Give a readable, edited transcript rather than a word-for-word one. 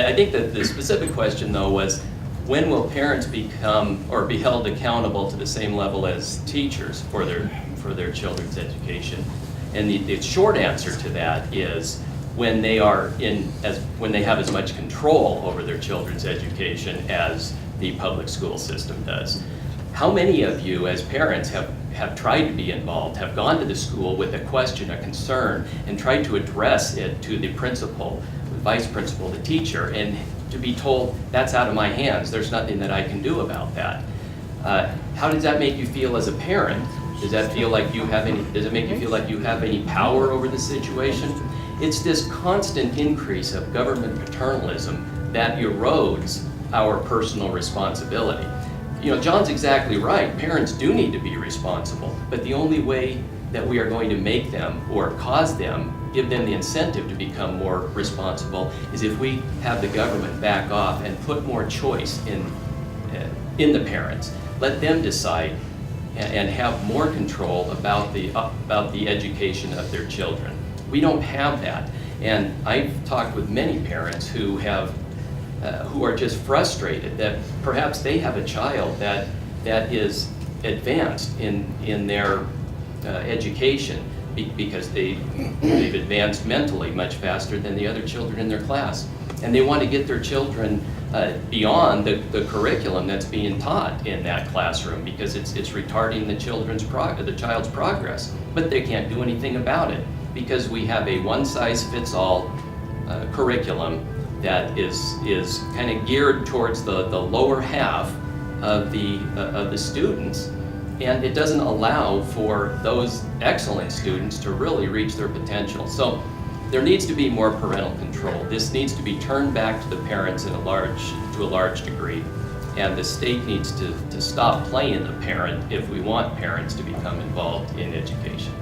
I think that the specific question, though, was when will parents become or be held accountable to the same level as teachers for their children's education? And the short answer to that is when they when they have as much control over their children's education as the public school system does. How many of you as parents have tried to be involved, have gone to the school with a question, a concern, and tried to address it to the principal, the vice principal, the teacher, and to be told, that's out of my hands, there's nothing that I can do about that? How does that make you feel as a parent? Does that feel like does it make you feel like you have any power over the situation? It's this constant increase of government paternalism that erodes our personal responsibility. You know, John's exactly right. Parents do need to be responsible, but the only way that we are going to make them or cause them, give them the incentive to become more responsible is if we have the government back off and put more choice in the parents. Let them decide and have more control about the education of their children. We don't have that, and I've talked with many parents who are just frustrated that perhaps they have a child that is advanced in their education because they've advanced mentally much faster than the other children in their class, and they want to get their children beyond the curriculum that's being taught in that classroom because it's retarding the child's progress. But they can't do anything about it because we have a one-size-fits-all curriculum that is kind of geared towards the lower half of the students, and it doesn't allow for those excellent students to really reach their potential. So there needs to be more parental control. This needs to be turned back to the parents to a large degree, and the state needs to stop playing the parent if we want parents to become involved in education.